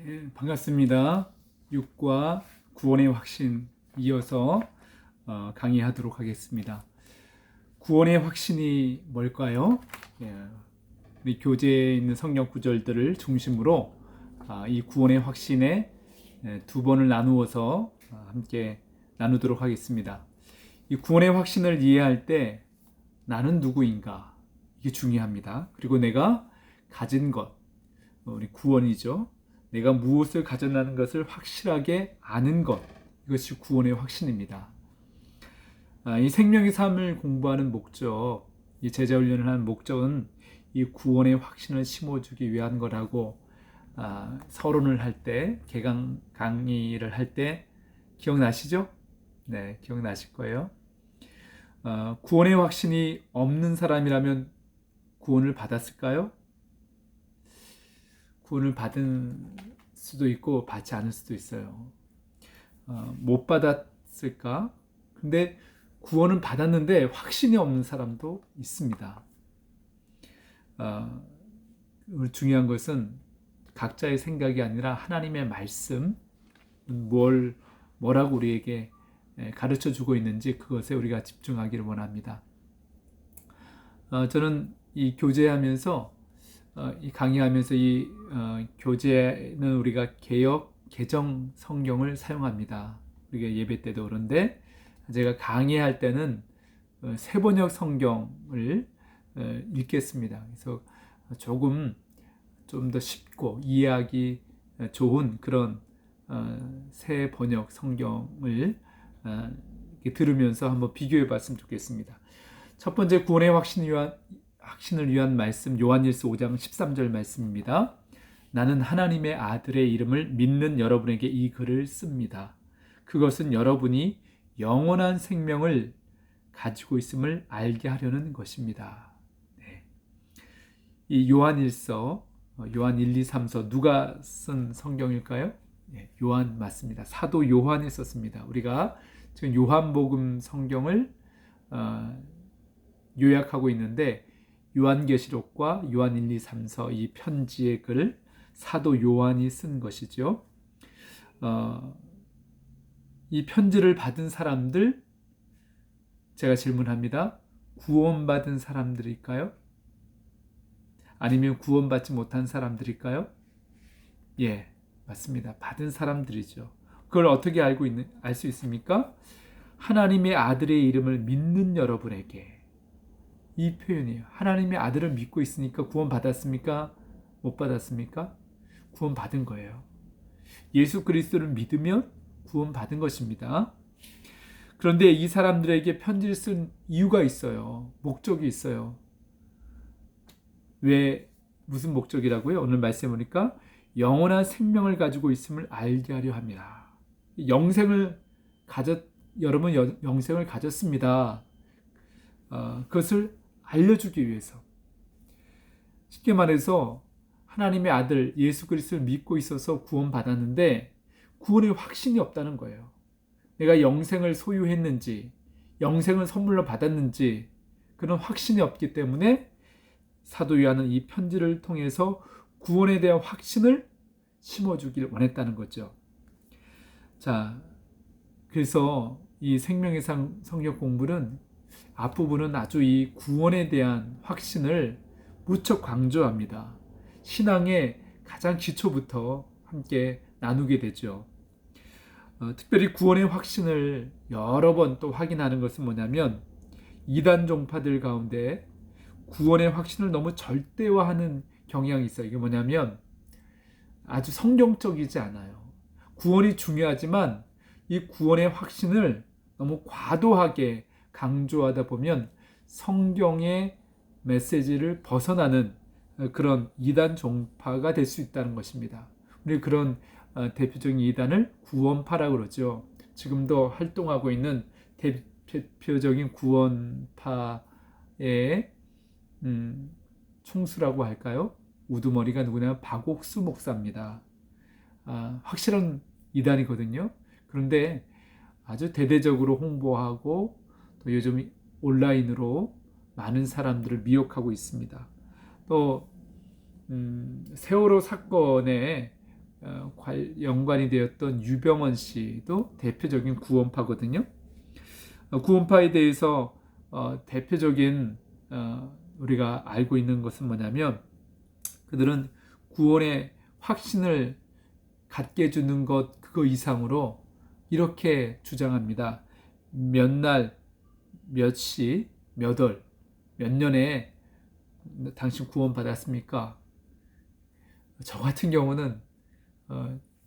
네, 반갑습니다. 육과 구원의 확신 이어서 강의하도록 하겠습니다. 구원의 확신이 뭘까요? 예, 우리 교재에 있는 성경 구절들을 중심으로 이 구원의 확신에 두 번을 나누어서 함께 나누도록 하겠습니다. 이 구원의 확신을 이해할 때 나는 누구인가? 이게 중요합니다. 그리고 내가 가진 것, 우리 구원이죠. 내가 무엇을 가졌다는 것을 확실하게 아는 것, 이것이 구원의 확신입니다. 이 생명의 삶을 공부하는 목적, 이 제자 훈련을 하는 목적은 이 구원의 확신을 심어주기 위한 거라고 서론을 할 때, 개강 강의를 할 때 기억나시죠? 네, 기억나실 거예요. 구원의 확신이 없는 사람이라면 구원을 받았을까요? 구원을 받은 수도 있고 받지 않을 수도 있어요. 못 받았을까? 근데 구원은 받았는데 확신이 없는 사람도 있습니다. 중요한 것은 각자의 생각이 아니라 하나님의 말씀, 뭐라고 우리에게 가르쳐 주고 있는지 그것에 우리가 집중하기를 원합니다. 저는 이 교제하면서 이 강의하면서 이 교재는 우리가 개역 개정 성경을 사용합니다. 우리가 예배 때도 그런데 제가 강의할 때는 새번역 성경을 읽겠습니다. 그래서 조금 좀 더 쉽고 이해하기 좋은 그런 새 번역 성경을 들으면서 한번 비교해 봤으면 좋겠습니다. 첫 번째 구원의 확신을 위한 말씀 요한일서 5장 13절 말씀입니다. 나는 하나님의 아들의 이름을 믿는 여러분에게 이 글을 씁니다. 그것은 여러분이 영원한 생명을 가지고 있음을 알게 하려는 것입니다. 네. 이 요한일서, 요한 1, 2, 3서 누가 쓴 성경일까요? 네, 요한 맞습니다. 사도 요한이 썼습니다. 우리가 지금 요한복음 성경을 요약하고 있는데 요한계시록과 요한 1, 2, 3서 이 편지의 글을 사도 요한이 쓴 것이죠. 이 편지를 받은 사람들, 제가 질문합니다. 구원받은 사람들일까요? 아니면 구원받지 못한 사람들일까요? 예, 맞습니다. 받은 사람들이죠. 그걸 어떻게 알 수 있습니까? 하나님의 아들의 이름을 믿는 여러분에게, 이 표현이에요. 하나님의 아들을 믿고 있으니까 구원 받았습니까? 못 받았습니까? 구원 받은 거예요. 예수 그리스도를 믿으면 구원 받은 것입니다. 그런데 이 사람들에게 편지를 쓴 이유가 있어요. 목적이 있어요. 왜, 무슨 목적이라고요? 오늘 말씀 보니까 영원한 생명을 가지고 있음을 알게 하려 합니다. 여러분 영생을 가졌습니다. 그것을 알려주기 위해서. 쉽게 말해서 하나님의 아들 예수 그리스도를 믿고 있어서 구원받았는데 구원의 확신이 없다는 거예요. 내가 영생을 소유했는지 영생을 선물로 받았는지 그런 확신이 없기 때문에 사도 요한은 이 편지를 통해서 구원에 대한 확신을 심어주길 원했다는 거죠. 자, 그래서 이 생명의 성경 공부는 앞부분은 아주 이 구원에 대한 확신을 무척 강조합니다. 신앙의 가장 기초부터 함께 나누게 되죠. 특별히 구원의 확신을 여러 번 또 확인하는 것은 뭐냐면 이단 종파들 가운데 구원의 확신을 너무 절대화하는 경향이 있어요. 이게 뭐냐면 아주 성경적이지 않아요. 구원이 중요하지만 이 구원의 확신을 너무 과도하게 강조하다 보면 성경의 메시지를 벗어나는 그런 이단 종파가 될 수 있다는 것입니다. 우리 그런 대표적인 이단을 구원파라고 그러죠. 지금도 활동하고 있는 대표적인 구원파의 총수라고 할까요? 우두머리가 누구냐면 박옥수 목사입니다. 확실한 이단이거든요. 그런데 아주 대대적으로 홍보하고 또 요즘 온라인으로 많은 사람들을 미혹하고 있습니다. 또 세월호 사건에 연관이 되었던 유병원 씨도 대표적인 구원파거든요. 구원파에 대해서 대표적인 우리가 알고 있는 것은 뭐냐면 그들은 구원의 확신을 갖게 해주는 것 그거 이상으로 이렇게 주장합니다. 몇 날, 몇 시, 몇 월, 몇 년에 당신 구원 받았습니까? 저 같은 경우는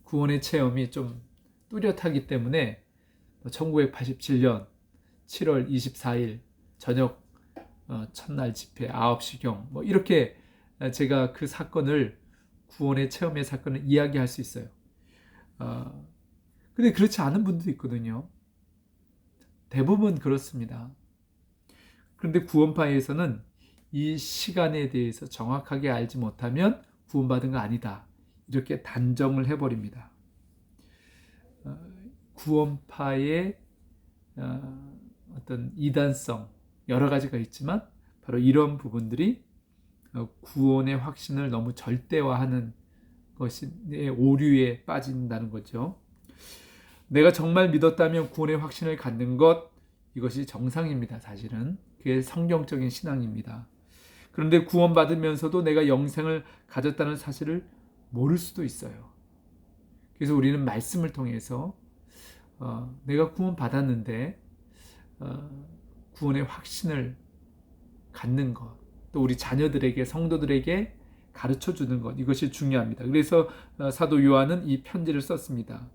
구원의 체험이 좀 뚜렷하기 때문에 1987년 7월 24일 저녁 첫날 집회 9시경 뭐 이렇게 제가 그 사건을 구원의 체험의 사건을 이야기할 수 있어요. 근데 그렇지 않은 분도 있거든요. 대부분 그렇습니다. 그런데 구원파에서는 이 시간에 대해서 정확하게 알지 못하면 구원받은 거 아니다. 이렇게 단정을 해버립니다. 구원파의 어떤 이단성 여러 가지가 있지만 바로 이런 부분들이 구원의 확신을 너무 절대화하는 것이 오류에 빠진다는 거죠. 내가 정말 믿었다면 구원의 확신을 갖는 것 이것이 정상입니다. 사실은 그게 성경적인 신앙입니다. 그런데 구원받으면서도 내가 영생을 가졌다는 사실을 모를 수도 있어요. 그래서 우리는 말씀을 통해서 내가 구원받았는데 구원의 확신을 갖는 것, 또 우리 자녀들에게 성도들에게 가르쳐주는 것 이것이 중요합니다. 그래서 사도 요한은 이 편지를 썼습니다.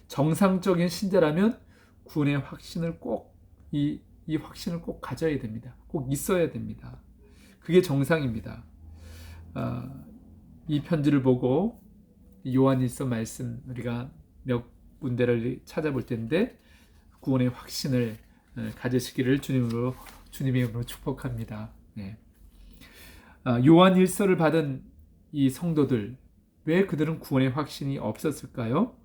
정상적인 신자라면 구원의 확신을 꼭 이 확신을 꼭 가져야 됩니다. 꼭 있어야 됩니다. 그게 정상입니다. 이 편지를 보고 요한일서 말씀 우리가 몇 군데를 찾아볼 텐데 구원의 확신을 가지시기를 주님의 이름으로 축복합니다. 네. 요한일서를 받은 이 성도들 왜 그들은 구원의 확신이 없었을까요?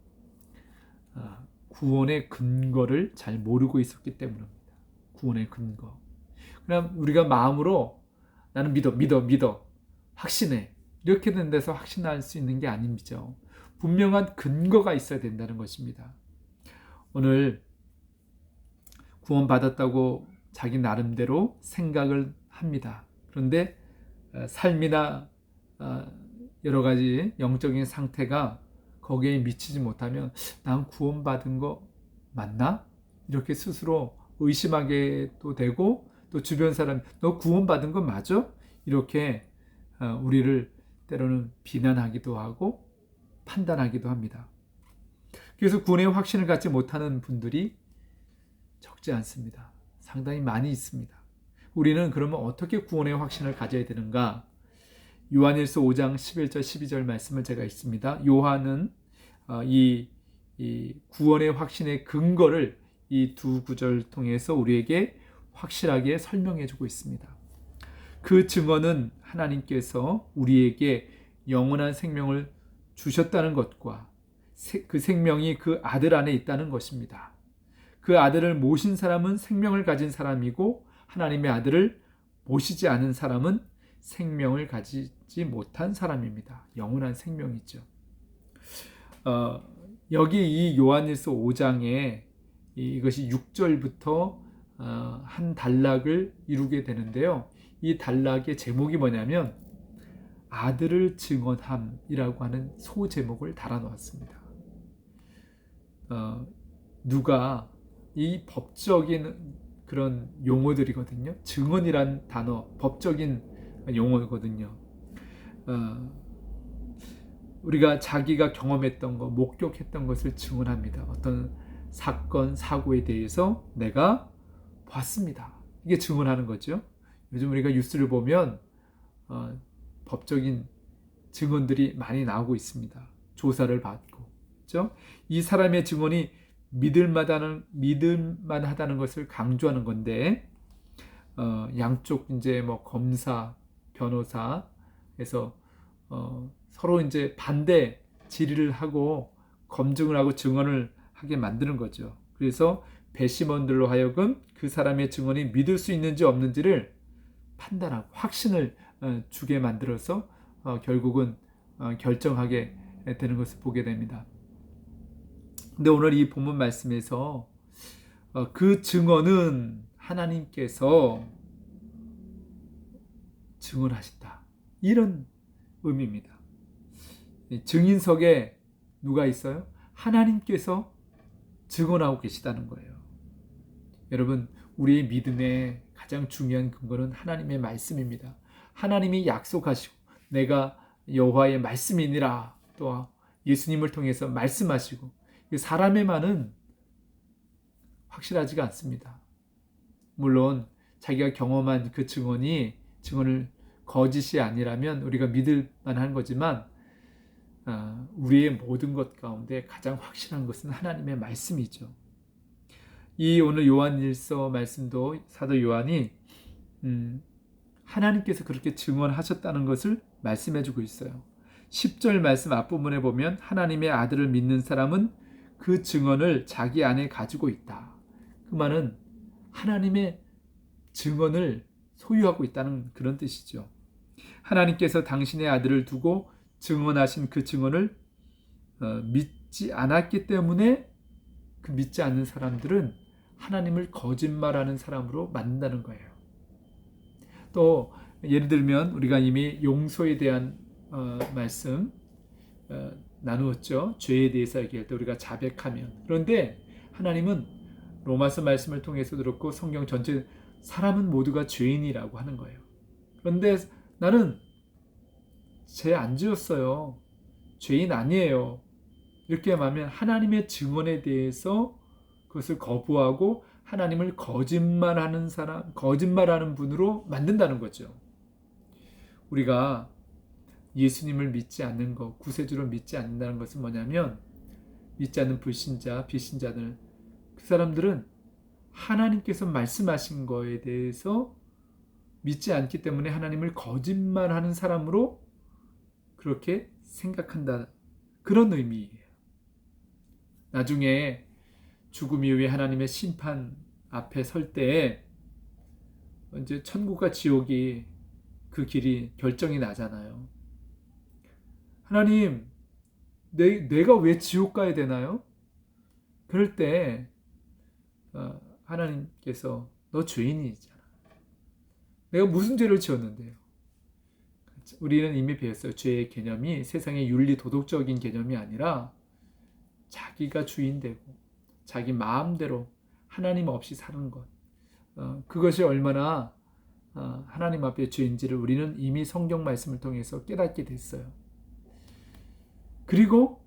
구원의 근거를 잘 모르고 있었기 때문입니다. 구원의 근거. 그럼 우리가 마음으로 나는 믿어 확신해 이렇게 된 데서 확신할 수 있는 게 아닙니다. 분명한 근거가 있어야 된다는 것입니다. 오늘 구원받았다고 자기 나름대로 생각을 합니다. 그런데 삶이나 여러 가지 영적인 상태가 거기에 미치지 못하면 난 구원받은 거 맞나? 이렇게 스스로 의심하게도 되고 또 주변 사람 너 구원받은 거 맞아? 이렇게 우리를 때로는 비난하기도 하고 판단하기도 합니다. 그래서 구원의 확신을 갖지 못하는 분들이 적지 않습니다. 상당히 많이 있습니다. 우리는 그러면 어떻게 구원의 확신을 가져야 되는가? 요한일서 5장 11절 12절 말씀을 제가 읽습니다. 요한은 이 구원의 확신의 근거를 이 두 구절을 통해서 우리에게 확실하게 설명해 주고 있습니다. 그 증언은 하나님께서 우리에게 영원한 생명을 주셨다는 것과 그 생명이 그 아들 안에 있다는 것입니다. 그 아들을 모신 사람은 생명을 가진 사람이고 하나님의 아들을 모시지 않은 사람은 생명을 가지지 못한 사람입니다. 영원한 생명이죠. 여기 이 요한일서 5장에 이것이 6절부터 한 단락을 이루게 되는데요. 이 단락의 제목이 뭐냐면 아들을 증언함이라고 하는 소제목을 달아놓았습니다. 누가 이 법적인 그런 용어들이거든요. 증언이란 단어 법적인 용어거든요. 우리가 자기가 경험했던 것, 목격했던 것을 증언합니다. 어떤 사건, 사고에 대해서 내가 봤습니다. 이게 증언하는 거죠. 요즘 우리가 뉴스를 보면 법적인 증언들이 많이 나오고 있습니다. 조사를 받고, 그렇죠? 이 사람의 증언이 믿을만하다는 것을 강조하는 건데, 양쪽 이제 뭐 검사, 변호사에서 서로 이제 반대 질의를 하고 검증을 하고 증언을 하게 만드는 거죠. 그래서 배심원들로 하여금 그 사람의 증언이 믿을 수 있는지 없는지를 판단하고 확신을 주게 만들어서 결국은 결정하게 되는 것을 보게 됩니다. 근데 오늘 이 본문 말씀에서 그 증언은 하나님께서 증언하신다, 이런 의미입니다. 증인석에 누가 있어요? 하나님께서 증언하고 계시다는 거예요. 여러분, 우리의 믿음의 가장 중요한 근거는 하나님의 말씀입니다. 하나님이 약속하시고 내가 여호와의 말씀이니라, 또 예수님을 통해서 말씀하시고, 사람의 말은 확실하지가 않습니다. 물론 자기가 경험한 그 증언을 거짓이 아니라면 우리가 믿을 만한 거지만, 우리의 모든 것 가운데 가장 확실한 것은 하나님의 말씀이죠. 이 오늘 요한일서 말씀도 사도 요한이 하나님께서 그렇게 증언하셨다는 것을 말씀해주고 있어요. 10절 말씀 앞부분에 보면 하나님의 아들을 믿는 사람은 그 증언을 자기 안에 가지고 있다. 그 말은 하나님의 증언을 소유하고 있다는 그런 뜻이죠. 하나님께서 당신의 아들을 두고 증언하신 그 증언을 믿지 않았기 때문에 그 믿지 않는 사람들은 하나님을 거짓말하는 사람으로 만든다는 거예요. 또 예를 들면 우리가 이미 용서에 대한 말씀 나누었죠. 죄에 대해서 얘기할 때 우리가 자백하면. 그런데 하나님은 로마서 말씀을 통해서 들었고 성경 전체 사람은 모두가 죄인이라고 하는 거예요. 그런데 나는 죄 안 지었어요, 죄인 아니에요, 이렇게 말하면 하나님의 증언에 대해서 그것을 거부하고 하나님을 거짓말하는 분으로 만든다는 거죠. 우리가 예수님을 믿지 않는 것, 구세주를 믿지 않는다는 것은 뭐냐면, 믿지 않는 불신자, 비신자들, 그 사람들은 하나님께서 말씀하신 거에 대해서 믿지 않기 때문에 하나님을 거짓말하는 사람으로 그렇게 생각한다, 그런 의미예요. 나중에 죽음 이후에 하나님의 심판 앞에 설 때에 이제 천국과 지옥이 그 길이 결정이 나잖아요. 하나님, 내가 왜 지옥 가야 되나요? 그럴 때 하나님께서 너 죄인이잖아, 내가 무슨 죄를 지었는데요? 우리는 이미 배웠어요. 죄의 개념이 세상의 윤리 도덕적인 개념이 아니라 자기가 주인 되고 자기 마음대로 하나님 없이 사는 것, 그것이 얼마나 하나님 앞에 죄인지를 우리는 이미 성경 말씀을 통해서 깨닫게 됐어요. 그리고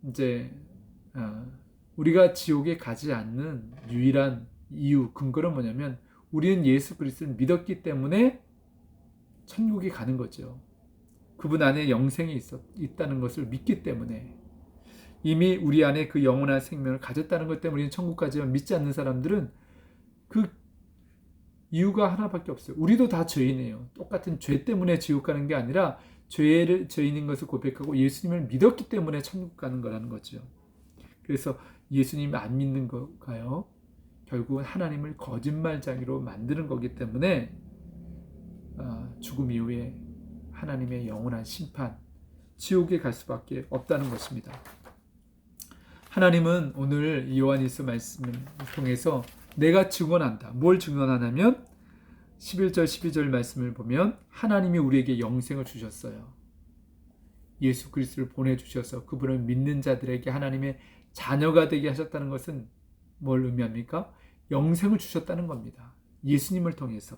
이제 우리가 지옥에 가지 않는 유일한 이유, 근거는 뭐냐면 우리는 예수 그리스도를 믿었기 때문에 천국에 가는 거죠. 그분 안에 영생이 있다는 것을 믿기 때문에, 이미 우리 안에 그 영원한 생명을 가졌다는 것 때문에 우리는 천국 가지만, 믿지 않는 사람들은 그 이유가 하나밖에 없어요. 우리도 다 죄인이에요. 똑같은 죄 때문에 지옥 가는 게 아니라 죄인인 것을 고백하고 예수님을 믿었기 때문에 천국 가는 거라는 거죠. 그래서 예수님 안 믿는 거가요, 결국은 하나님을 거짓말쟁이로 만드는 거기 때문에 죽음 이후에 하나님의 영원한 심판, 지옥에 갈 수밖에 없다는 것입니다. 하나님은 오늘 요한일서 말씀을 통해서 내가 증언한다. 뭘 증언하냐면 11절 12절 말씀을 보면 하나님이 우리에게 영생을 주셨어요. 예수 그리스도를 보내주셔서 그분을 믿는 자들에게 하나님의 자녀가 되게 하셨다는 것은 뭘 의미합니까? 영생을 주셨다는 겁니다. 예수님을 통해서.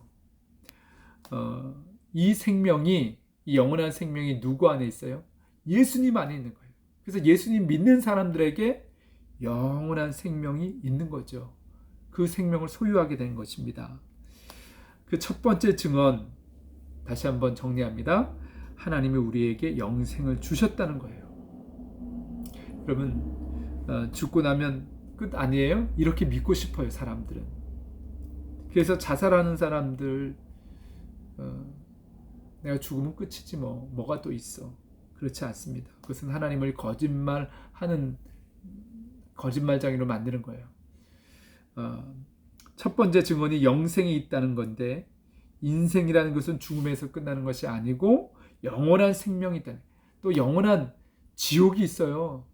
이 생명이, 이 영원한 생명이 누구 안에 있어요? 예수님 안에 있는 거예요. 그래서 예수님 믿는 사람들에게 영원한 생명이 있는 거죠. 그 생명을 소유하게 된 것입니다. 그 첫 번째 증언, 다시 한번 정리합니다. 하나님이 우리에게 영생을 주셨다는 거예요. 여러분, 죽고 나면 끝 아니에요? 이렇게 믿고 싶어요, 사람들은. 그래서 자살하는 사람들, 내가 죽으면 끝이지 뭐가 또 있어. 그렇지 않습니다. 그것은 하나님을 거짓말쟁이로 만드는 거예요. 첫 번째 증언이 영생이 있다는 건데, 인생이라는 것은 죽음에서 끝나는 것이 아니고 영원한 생명이 있다는, 또 영원한 지옥이 있어요.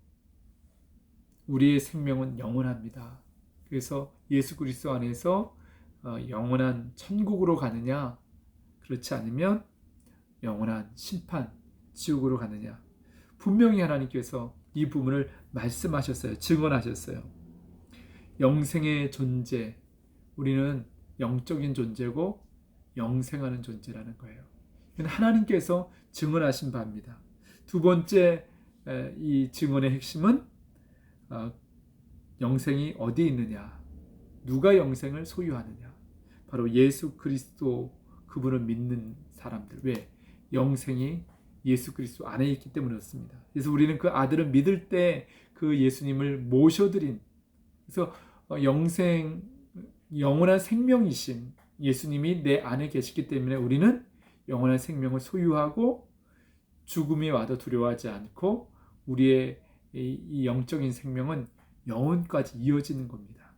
우리의 생명은 영원합니다. 그래서 예수 그리스도 안에서 영원한 천국으로 가느냐, 그렇지 않으면 영원한 심판, 지옥으로 가느냐. 분명히 하나님께서 이 부분을 말씀하셨어요. 증언하셨어요. 영생의 존재, 우리는 영적인 존재고 영생하는 존재라는 거예요. 하나님께서 증언하신 바입니다. 두 번째 이 증언의 핵심은 영생이 어디 있느냐, 누가 영생을 소유하느냐, 바로 예수 그리스도 그분을 믿는 사람들. 왜? 영생이 예수 그리스도 안에 있기 때문에 그렇습니다. 그래서 우리는 그 아들을 믿을 때 그 예수님을 모셔드린, 그래서 영원한 생명이신 예수님이 내 안에 계시기 때문에 우리는 영원한 생명을 소유하고 죽음이 와도 두려워하지 않고 우리의 이 영적인 생명은 영원까지 이어지는 겁니다.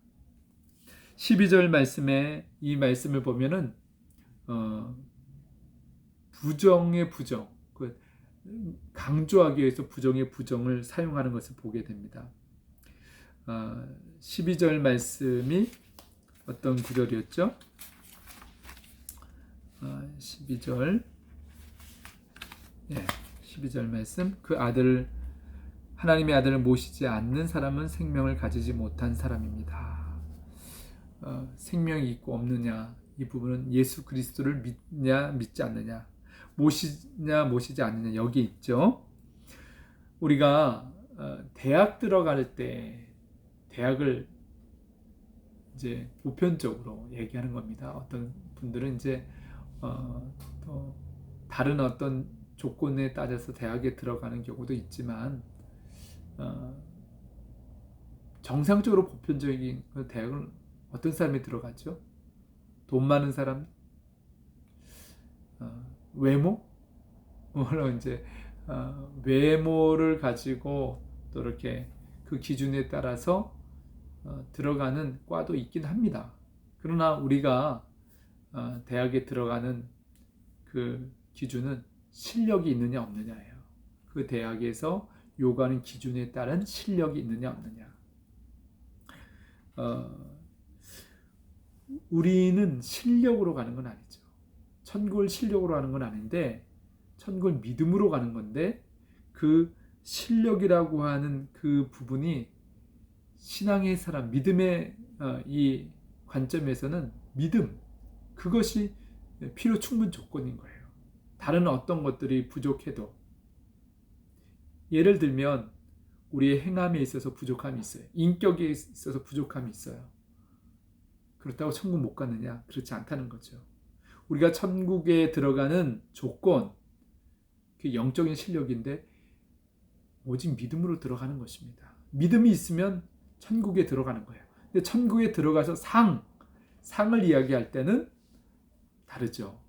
12절 말씀에 이 말씀을 보면은 부정의 부정, 강조하기 위해서 부정의 부정을 사용하는 것을 보게 됩니다. 12절 말씀이 어떤 구절이었죠? 12절 12절 말씀, 하나님의 아들을 모시지 않는 사람은 생명을 가지지 못한 사람입니다. 생명이 있고 없느냐, 이 부분은 예수 그리스도를 믿냐 믿지 않느냐, 모시냐 모시지 않느냐, 여기 있죠. 우리가 대학 들어갈 때, 대학을 이제 보편적으로 얘기하는 겁니다. 어떤 분들은 이제 또 다른 어떤 조건에 따라서 대학에 들어가는 경우도 있지만 정상적으로 보편적인 대학은 어떤 사람이 들어가죠? 돈 많은 사람, 외모, 물론 이제 외모를 가지고 또 이렇게 그 기준에 따라서 들어가는 과도 있긴 합니다. 그러나 우리가 대학에 들어가는 그 기준은 실력이 있느냐 없느냐예요. 그 대학에서 요구하는 기준에 따른 실력이 있느냐 없느냐. 우리는 실력으로 가는 건 아니죠. 천국을 실력으로 가는 건 아닌데 천국을 믿음으로 가는 건데, 그 실력이라고 하는 그 부분이 신앙의 사람, 믿음의 이 관점에서는 믿음, 그것이 필요 충분 조건인 거예요. 다른 어떤 것들이 부족해도, 예를 들면 우리의 행함에 있어서 부족함이 있어요. 인격에 있어서 부족함이 있어요. 그렇다고 천국 못 가느냐? 그렇지 않다는 거죠. 우리가 천국에 들어가는 조건, 그 영적인 실력인데 오직 믿음으로 들어가는 것입니다. 믿음이 있으면 천국에 들어가는 거예요. 근데 천국에 들어가서 상을 이야기할 때는 다르죠.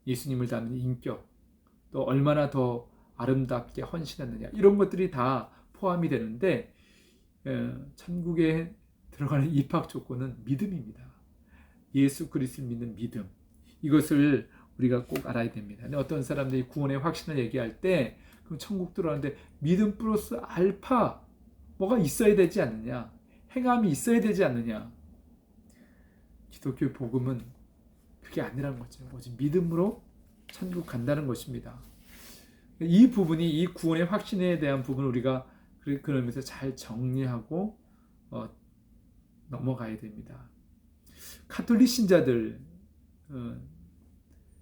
예수님을 닮은 인격, 또 얼마나 더 아름답게 헌신했느냐, 이런 것들이 다 포함이 되는데 천국에 들어가는 입학 조건은 믿음입니다. 예수 그리스도를 믿는 믿음, 이것을 우리가 꼭 알아야 됩니다. 근데 어떤 사람들이 구원의 확신을 얘기할 때 그럼 천국 들어가는데 믿음 플러스 알파 뭐가 있어야 되지 않느냐, 행함이 있어야 되지 않느냐. 기독교 복음은 그게 아니라는 거죠. 오직 믿음으로 천국 간다는 것입니다. 이 부분이, 이 구원의 확신에 대한 부분을 우리가 그러면서 잘 정리하고 넘어가야 됩니다. 가톨릭 신자들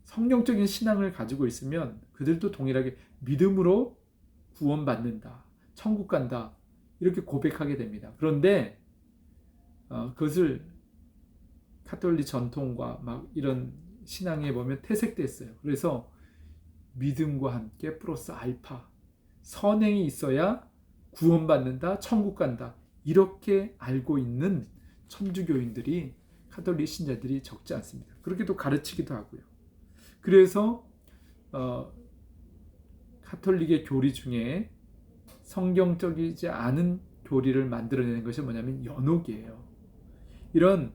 성경적인 신앙을 가지고 있으면 그들도 동일하게 믿음으로 구원받는다, 천국 간다, 이렇게 고백하게 됩니다. 그런데 그것을 가톨릭 전통과 막 이런 신앙에 보면 퇴색됐어요. 그래서 믿음과 함께 플러스 알파, 선행이 있어야 구원받는다, 천국 간다, 이렇게 알고 있는 천주교인들이, 가톨릭 신자들이 적지 않습니다. 그렇게 또 가르치기도 하고요. 그래서 가톨릭의 교리 중에 성경적이지 않은 교리를 만들어내는 것이 뭐냐면 연옥이에요. 이런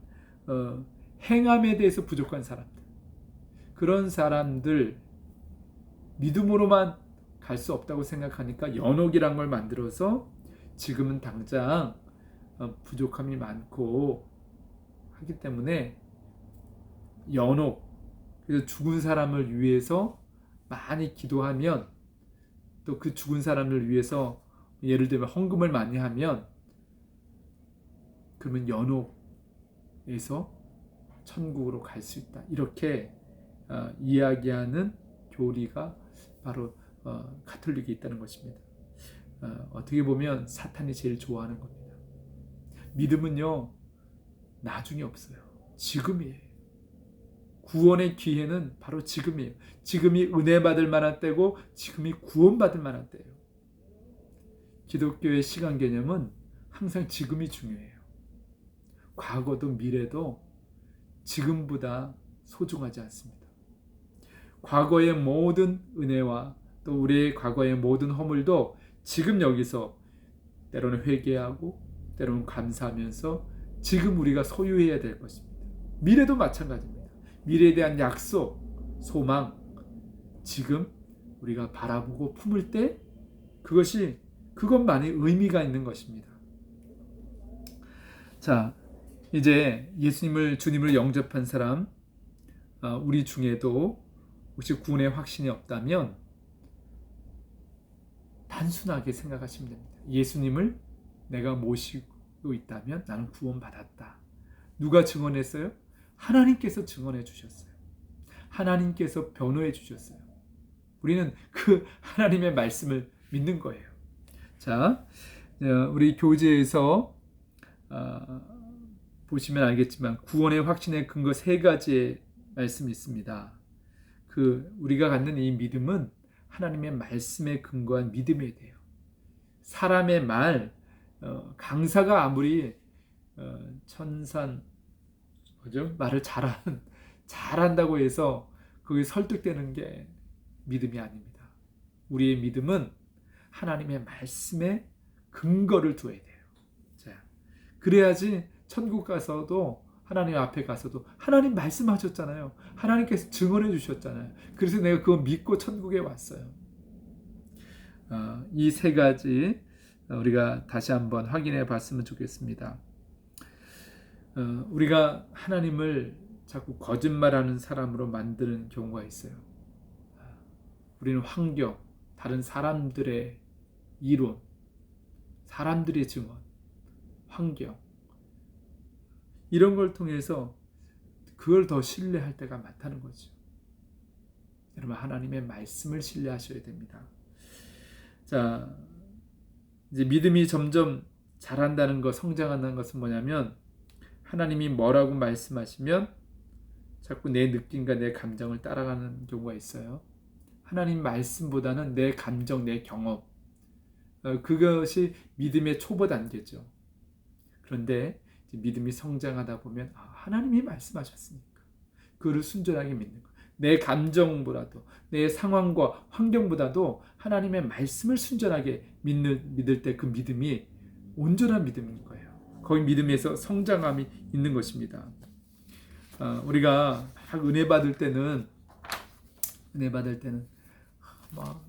행함에 대해서 부족한 사람들, 그런 사람들, 믿음으로만 갈 수 없다고 생각하니까 연옥이란 걸 만들어서 지금은 당장 부족함이 많고 하기 때문에 연옥, 그래서 죽은 사람을 위해서 많이 기도하면, 또 그 죽은 사람을 위해서 예를 들면 헌금을 많이 하면, 그러면 연옥에서 천국으로 갈 수 있다. 이렇게 이야기하는 교리가 바로 가톨릭에 있다는 것입니다. 어떻게 보면 사탄이 제일 좋아하는 겁니다. 믿음은요, 나중에 없어요. 지금이에요. 구원의 기회는 바로 지금이에요. 지금이 은혜 받을 만한 때고 지금이 구원 받을 만한 때예요. 기독교의 시간 개념은 항상 지금이 중요해요. 과거도 미래도 지금보다 소중하지 않습니다. 과거의 모든 은혜와 또 우리의 과거의 모든 허물도 지금 여기서 때로는 회개하고 때로는 감사하면서 지금 우리가 소유해야 될 것입니다. 미래도 마찬가지입니다. 미래에 대한 약속, 소망, 지금 우리가 바라보고 품을 때 그것만이 의미가 있는 것입니다. 자, 이제 주님을 영접한 사람, 우리 중에도 혹시 구원의 확신이 없다면 단순하게 생각하시면 됩니다. 예수님을 내가 모시고 있다면 나는 구원받았다. 누가 증언했어요? 하나님께서 증언해 주셨어요. 하나님께서 변호해 주셨어요. 우리는 그 하나님의 말씀을 믿는 거예요. 자, 우리 교재에서 보시면 알겠지만 구원의 확신의 근거 3가지의 말씀이 있습니다. 우리가 갖는 이 믿음은 하나님의 말씀에 근거한 믿음이 돼요. 사람의 말, 강사가 아무리 말을 잘한다고 해서 그게 설득되는 게 믿음이 아닙니다. 우리의 믿음은 하나님의 말씀에 근거를 두어야 돼요. 자, 그래야지 천국 가서도 하나님 앞에 가서도 하나님 말씀하셨잖아요. 하나님께서 증언해 주셨잖아요. 그래서 내가 그거 믿고 천국에 왔어요. 이 3가지 우리가 다시 한번 확인해 봤으면 좋겠습니다. 우리가 하나님을 자꾸 거짓말하는 사람으로 만드는 경우가 있어요. 우리는 환경, 다른 사람들의 이론, 사람들의 증언, 환경, 이런 걸 통해서 그걸 더 신뢰할 때가 많다는 거죠. 여러분, 하나님의 말씀을 신뢰하셔야 됩니다. 자, 이제 믿음이 점점 자란다는 것, 성장한다는 것은 뭐냐면 하나님이 뭐라고 말씀하시면 자꾸 내 느낌과 내 감정을 따라가는 경우가 있어요. 하나님 말씀보다는 내 감정, 내 경험, 그것이 믿음의 초보 단계죠. 그런데 믿음이 성장하다 보면 하나님이 말씀하셨으니까 그를 순전하게 믿는 것. 내 감정보다도 내 상황과 환경보다도 하나님의 말씀을 순전하게 믿을 때 그 믿음이 온전한 믿음인 거예요. 거기 믿음에서 성장함이 있는 것입니다. 우리가 은혜 받을 때는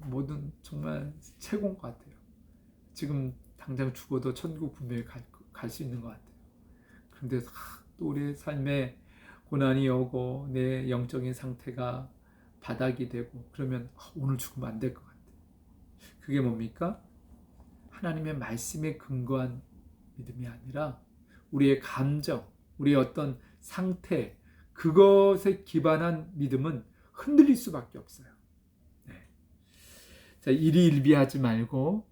뭐든 정말 최고인 것 같아요. 지금 당장 죽어도 천국 분명히 갈 수 있는 것 같아요. 그런데 또 우리의 삶에 고난이 오고 내 영적인 상태가 바닥이 되고 그러면 오늘 죽으면 안 될 것 같아요. 그게 뭡니까? 하나님의 말씀에 근거한 믿음이 아니라 우리의 감정, 우리의 어떤 상태, 그것에 기반한 믿음은 흔들릴 수밖에 없어요. 네. 자, 일희일비하지 말고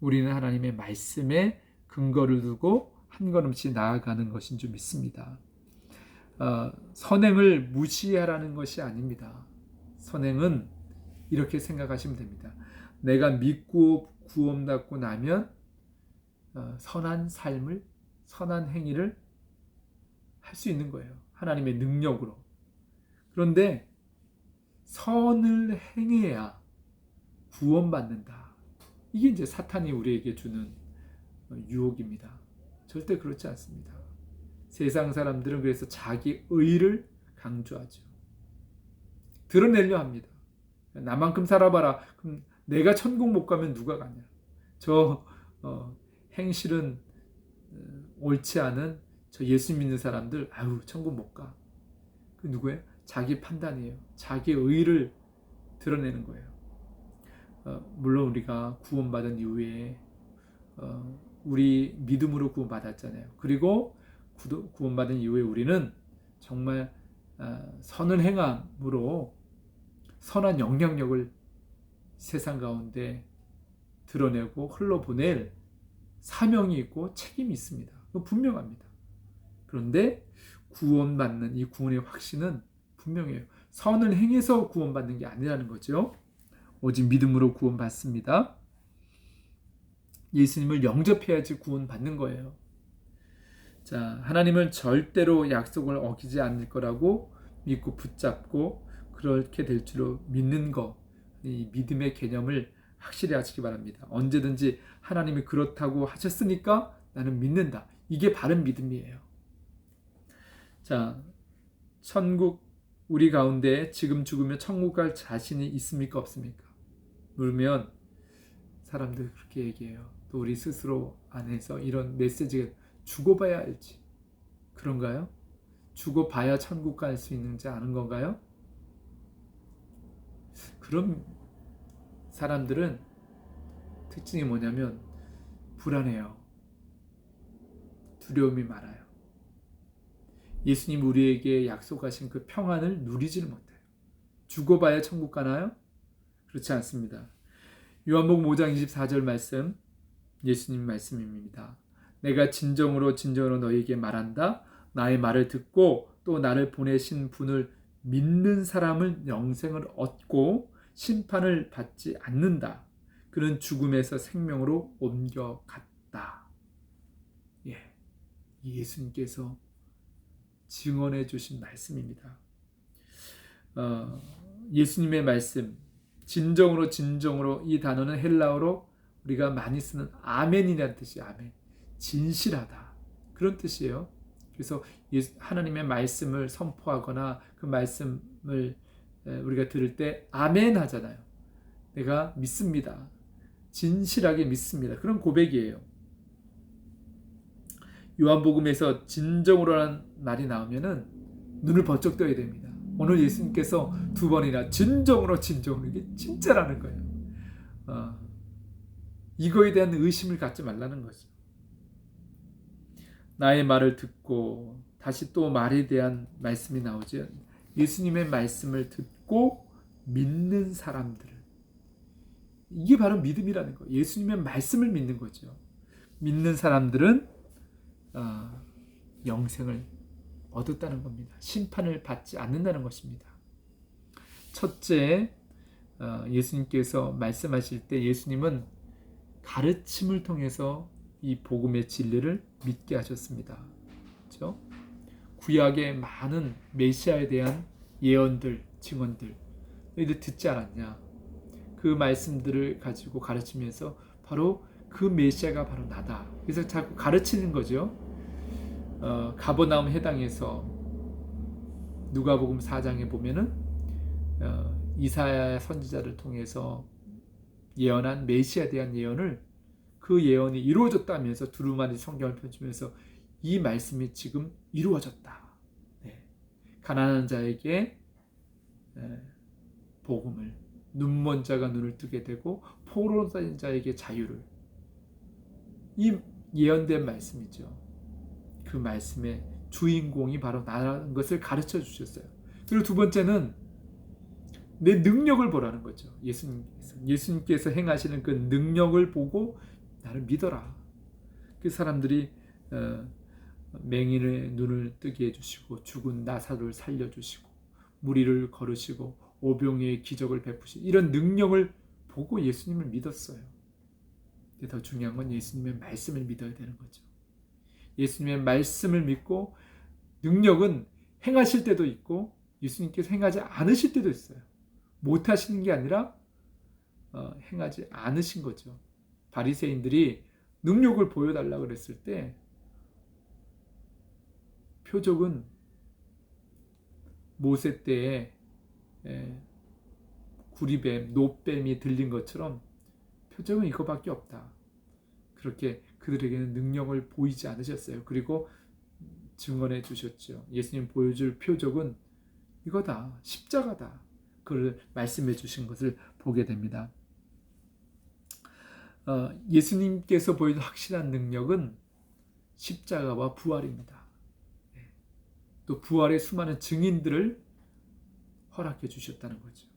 우리는 하나님의 말씀에 근거를 두고 한 걸음씩 나아가는 것인 줄 믿습니다. 선행을 무시하라는 것이 아닙니다. 선행은 이렇게 생각하시면 됩니다. 내가 믿고 구원받고 나면 선한 삶을, 선한 행위를 할 수 있는 거예요. 하나님의 능력으로. 그런데 선을 행해야 구원받는다. 이게 이제 사탄이 우리에게 주는 유혹입니다. 절대 그렇지 않습니다. 세상 사람들은 그래서 자기 의를 강조하죠. 드러내려 합니다. 나만큼 살아봐라. 그럼 내가 천국 못 가면 누가 가냐. 저 행실은 옳지 않은 저 예수 믿는 사람들 아유 천국 못 가. 그 누구예요? 자기 판단이에요. 자기 의를 드러내는 거예요. 물론 우리가 구원받은 이후에 우리 믿음으로 구원받았잖아요. 그리고 구원받은 이후에 우리는 정말 선을 행함으로 선한 영향력을 세상 가운데 드러내고 흘러보낼 사명이 있고 책임이 있습니다. 그건 분명합니다. 그런데 구원받는 이 구원의 확신은 분명해요. 선을 행해서 구원받는 게 아니라는 거죠. 오직 믿음으로 구원받습니다. 예수님을 영접해야지 구원받는 거예요. 자, 하나님은 절대로 약속을 어기지 않을 거라고 믿고 붙잡고 그렇게 될 줄로 믿는 것, 이 믿음의 개념을 확실히 하시기 바랍니다. 언제든지 하나님이 그렇다고 하셨으니까 나는 믿는다. 이게 바른 믿음이에요. 자, 천국 우리 가운데 지금 죽으면 천국 갈 자신이 있습니까? 없습니까? 물으면 사람들 그렇게 얘기해요. 또 우리 스스로 안에서 이런 메시지가 죽어봐야 알지. 그런가요? 죽어봐야 천국 갈 수 있는지 아는 건가요? 그런 사람들은 특징이 뭐냐면 불안해요. 두려움이 많아요. 예수님 우리에게 약속하신 그 평안을 누리지는 못해요. 죽어봐야 천국 가나요? 그렇지 않습니다. 요한복음 5장 24절 말씀, 예수님 말씀입니다. 내가 진정으로 너희에게 말한다. 나의 말을 듣고 또 나를 보내신 분을 믿는 사람은 영생을 얻고 심판을 받지 않는다. 그는 죽음에서 생명으로 옮겨갔다. 예수님께서 증언해 주신 말씀입니다. 예수님의 말씀, 진정으로 이 단어는 헬라어로 우리가 많이 쓰는 아멘이라는 뜻이에요. 아멘. 진실하다. 그런 뜻이에요. 그래서 하나님의 말씀을 선포하거나 그 말씀을 우리가 들을 때 아멘 하잖아요. 내가 믿습니다. 진실하게 믿습니다. 그런 고백이에요. 요한복음에서 진정으로라는 말이 나오면은 눈을 번쩍 떠야 됩니다. 오늘 예수님께서 2번이나 진정으로 이게 진짜라는 거예요. 이거에 대한 의심을 갖지 말라는 거죠. 나의 말을 듣고 다시 또 말에 대한 말씀이 나오죠. 예수님의 말씀을 듣고 믿는 사람들. 이게 바로 믿음이라는 거예요. 예수님의 말씀을 믿는 거죠. 믿는 사람들은 영생을 얻었다는 겁니다. 심판을 받지 않는다는 것입니다. 첫째, 예수님께서 말씀하실 때 예수님은 가르침을 통해서 이 복음의 진리를 믿게 하셨습니다. 그렇죠? 구약의 많은 메시아에 대한 예언들, 증언들 너희들 듣지 않았냐? 그 말씀들을 가지고 가르치면서 바로 그 메시아가 바로 나다. 그래서 자꾸 가르치는 거죠. 가버나움 해당에서 누가복음 4장에 보면은 이사야 선지자를 통해서 예언한 메시아에 대한 예언을 그 예언이 이루어졌다면서 두루마리 성경을 펼치면서 이 말씀이 지금 이루어졌다. 가난한 자에게 복음을, 눈먼 자가 눈을 뜨게 되고 포로된 자에게 자유를, 이 예언된 말씀이죠. 그 말씀의 주인공이 바로 나라는 것을 가르쳐 주셨어요. 그리고 두 번째는 내 능력을 보라는 거죠. 예수님께서 행하시는 그 능력을 보고 나를 믿어라. 그 사람들이 맹인의 눈을 뜨게 해주시고 죽은 나사로를 살려주시고 무리를 걸으시고 오병이의 기적을 베푸시고 이런 능력을 보고 예수님을 믿었어요. 근데 더 중요한 건 예수님의 말씀을 믿어야 되는 거죠. 예수님의 말씀을 믿고 능력은 행하실 때도 있고 예수님께서 행하지 않으실 때도 있어요. 못하시는 게 아니라 행하지 않으신 거죠. 바리새인들이 능력을 보여달라고 그랬을 때 표적은 모세 때에 구리뱀, 노뱀이 들린 것처럼 표적은 이거밖에 없다. 그렇게 그들에게는 능력을 보이지 않으셨어요. 그리고 증언해 주셨죠. 예수님 보여줄 표적은 이거다. 십자가다. 그걸 말씀해 주신 것을 보게 됩니다. 예수님께서 보여준 확실한 능력은 십자가와 부활입니다. 또 부활의 수많은 증인들을 허락해 주셨다는 거죠.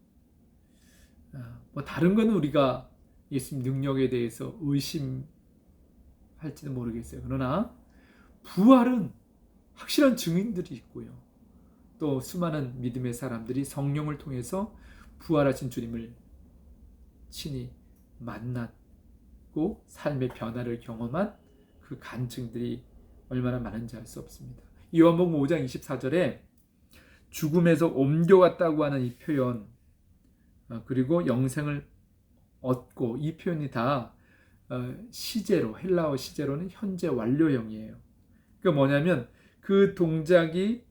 다른 거는 우리가 예수님 능력에 대해서 의심할지도 모르겠어요. 그러나 부활은 확실한 증인들이 있고요. 또 수많은 믿음의 사람들이 성령을 통해서 부활하신 주님을 친히 만났고 삶의 변화를 경험한 그 간증들이 얼마나 많은지 알 수 없습니다. 요한복음 5장 24절에 죽음에서 옮겨왔다고 하는 이 표현, 그리고 영생을 얻고, 이 표현이 다 시제로, 헬라어 시제로는 현재 완료형이에요. 그러니까 뭐냐면 그 동작이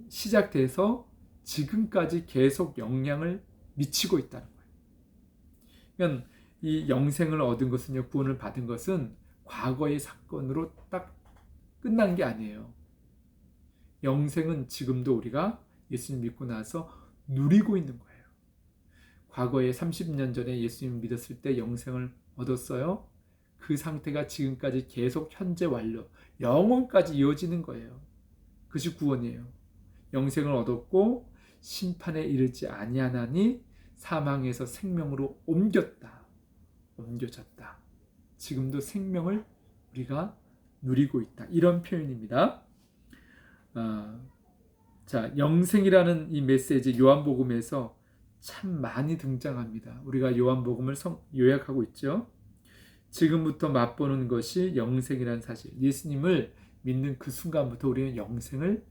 시작돼서 지금까지 계속 영향을 미치고 있다는 거예요. 그러니까 이 영생을 얻은 것은요, 구원을 받은 것은 과거의 사건으로 딱 끝난 게 아니에요. 영생은 지금도 우리가 예수님 믿고 나서 누리고 있는 거예요. 과거에 30년 전에 예수님 믿었을 때 영생을 얻었어요. 그 상태가 지금까지 계속 현재 완료, 영원까지 이어지는 거예요. 그것이 구원이에요. 영생을 얻었고 심판에 이르지 아니하나니 사망에서 생명으로 옮겨졌다. 지금도 생명을 우리가 누리고 있다. 이런 표현입니다. 자, 영생이라는 이 메시지 요한복음에서 참 많이 등장합니다. 우리가 요한복음을 요약하고 있죠. 지금부터 맛보는 것이 영생이라는 사실. 예수님을 믿는 그 순간부터 우리는 영생을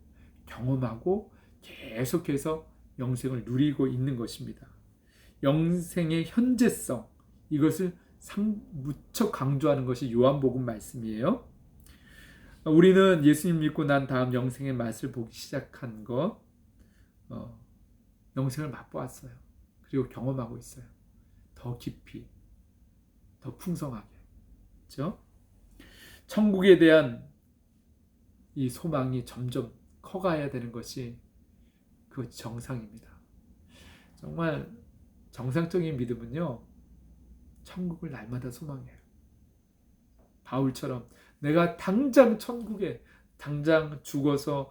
경험하고 계속해서 영생을 누리고 있는 것입니다. 영생의 현재성, 이것을 무척 강조하는 것이 요한복음 말씀이에요. 우리는 예수님 믿고 난 다음 영생의 맛을 보기 시작한 것, 영생을 맛보았어요. 그리고 경험하고 있어요. 더 깊이, 더 풍성하게. 그렇죠? 천국에 대한 이 소망이 점점 커가야 되는 것이 그 정상입니다. 정말 정상적인 믿음은요, 천국을 날마다 소망해요. 바울처럼 내가 당장 천국에 당장 죽어서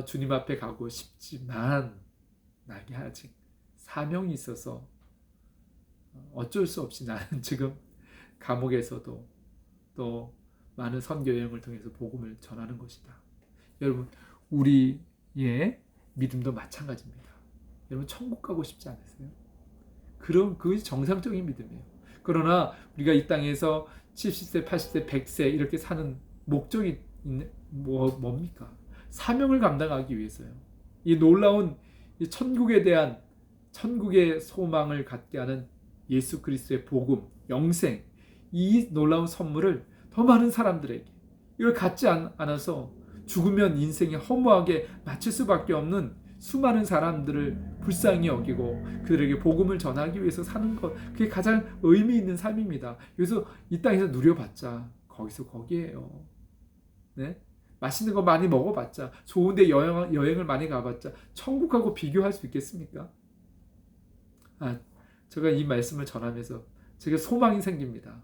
주님 앞에 가고 싶지만 나에게 아직 사명이 있어서 어쩔 수 없이 나는 지금 감옥에서도 또 많은 선교 여행을 통해서 복음을 전하는 것이다. 여러분, 우리의 믿음도 마찬가지입니다. 여러분, 천국 가고 싶지 않으세요? 그럼 그것이 정상적인 믿음이에요. 그러나 우리가 이 땅에서 70세, 80세, 100세 이렇게 사는 목적이 뭡니까? 사명을 감당하기 위해서요. 이 놀라운 이 천국에 대한 천국의 소망을 갖게 하는 예수 그리스도의 복음, 영생, 이 놀라운 선물을 더 많은 사람들에게, 이걸 갖지 않아서 죽으면 인생이 허무하게 마칠 수밖에 없는 수많은 사람들을 불쌍히 여기고 그들에게 복음을 전하기 위해서 사는 것, 그게 가장 의미 있는 삶입니다. 그래서 이 땅에서 누려봤자 거기서 거기에요. 네? 맛있는 거 많이 먹어봤자, 좋은데 여행을 많이 가봤자 천국하고 비교할 수 있겠습니까? 제가 이 말씀을 전하면서 제가 소망이 생깁니다.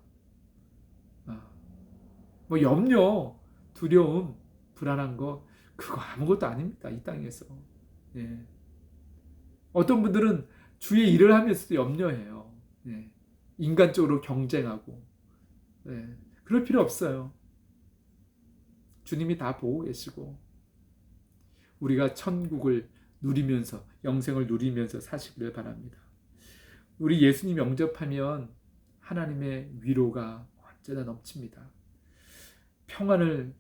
염려, 두려움, 불안한 거, 그거 아무것도 아닙니다. 이 땅에서. 예. 어떤 분들은 주의 일을 하면서도 염려해요. 예. 인간적으로 경쟁하고. 예. 그럴 필요 없어요. 주님이 다 보고 계시고, 우리가 천국을 누리면서, 영생을 누리면서 사시기를 바랍니다. 우리 예수님 영접하면 하나님의 위로가 언제나 넘칩니다. 평안을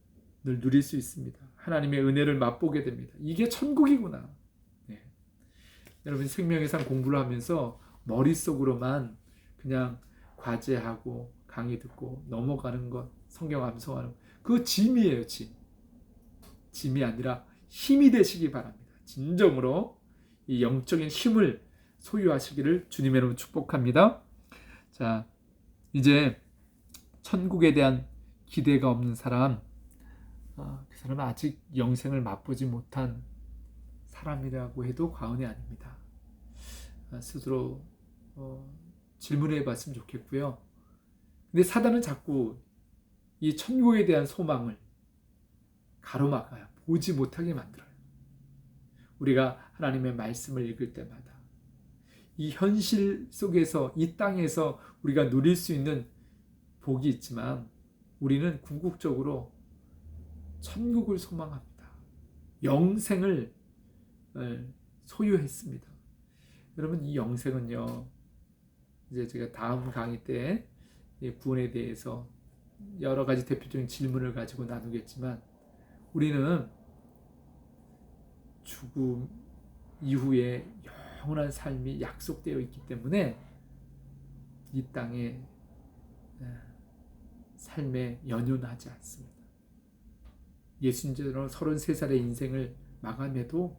늘 누릴 수 있습니다. 하나님의 은혜를 맛보게 됩니다. 이게 천국이구나. 네. 여러분, 생명의 상 공부를 하면서 머릿속으로만 그냥 과제하고 강의 듣고 넘어가는 것, 성경 암송하는 것, 그거 짐이에요. 짐이 아니라 힘이 되시기 바랍니다. 진정으로 이 영적인 힘을 소유하시기를 주님의 이름으로 축복합니다. 자, 이제 천국에 대한 기대가 없는 사람, 그 사람은 아직 영생을 맛보지 못한 사람이라고 해도 과언이 아닙니다. 스스로 질문해 봤으면 좋겠고요. 근데 사단은 자꾸 이 천국에 대한 소망을 가로막아요. 보지 못하게 만들어요. 우리가 하나님의 말씀을 읽을 때마다 이 현실 속에서, 이 땅에서 우리가 누릴 수 있는 복이 있지만 우리는 궁극적으로 천국을 소망합니다. 영생을 소유했습니다. 여러분, 이 영생은요, 이제 제가 다음 강의 때 구원에 대해서 여러 가지 대표적인 질문을 가지고 나누겠지만, 우리는 죽음 이후에 영원한 삶이 약속되어 있기 때문에 이 땅의 삶에 연연하지 않습니다. 예수님처럼 33살의 인생을 마감해도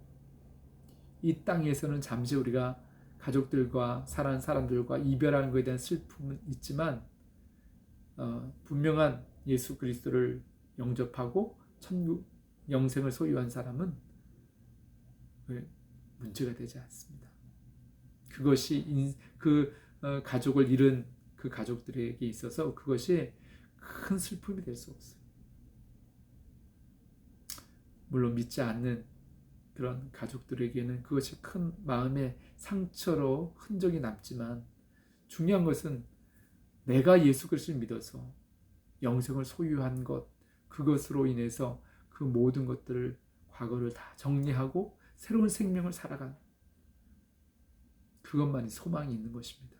이 땅에서는 잠시 우리가 가족들과 사랑하는 사람들과 이별하는 것에 대한 슬픔은 있지만 분명한 예수 그리스도를 영접하고 천국 영생을 소유한 사람은 문제가 되지 않습니다. 그것이 가족을 잃은 그 가족들에게 있어서 그것이 큰 슬픔이 될 수 없어요. 물론 믿지 않는 그런 가족들에게는 그것이 큰 마음의 상처로 흔적이 남지만, 중요한 것은 내가 예수 그리스도를 믿어서 영생을 소유한 것, 그것으로 인해서 그 모든 것들을, 과거를 다 정리하고 새로운 생명을 살아가는, 그것만이 소망이 있는 것입니다.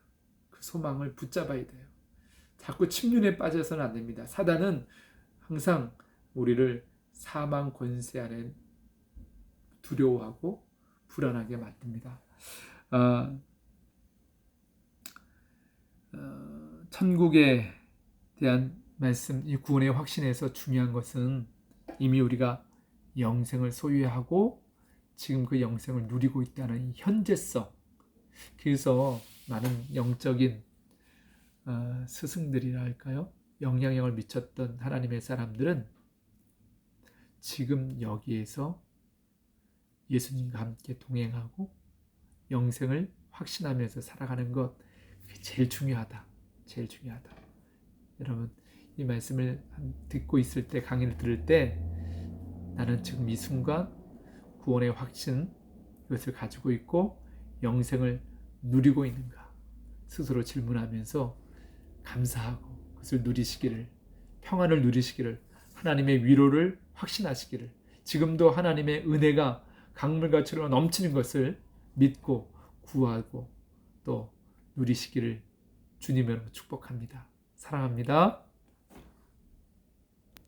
그 소망을 붙잡아야 돼요. 자꾸 침륜에 빠져서는 안 됩니다. 사단은 항상 우리를 사망 권세 안에 두려워하고 불안하게 만듭니다. 천국에 대한 말씀, 이 구원의 확신에서 중요한 것은 이미 우리가 영생을 소유하고 지금 그 영생을 누리고 있다는 현재성. 그래서 많은 영적인 스승들이라 할까요? 영향력을 미쳤던 하나님의 사람들은 지금 여기에서 예수님과 함께 동행하고 영생을 확신하면서 살아가는 것, 그게 제일 중요하다. 제일 중요하다. 여러분, 이 말씀을 듣고 있을 때, 강의를 들을 때, 나는 지금 이 순간 구원의 확신, 이것을 가지고 있고 영생을 누리고 있는가? 스스로 질문하면서 감사하고 그것을 누리시기를, 평안을 누리시기를, 하나님의 위로를 확신하시기를, 지금도 하나님의 은혜가 강물같이 넘치는 것을 믿고 구하고 또 누리시기를 주님으로 축복합니다. 사랑합니다.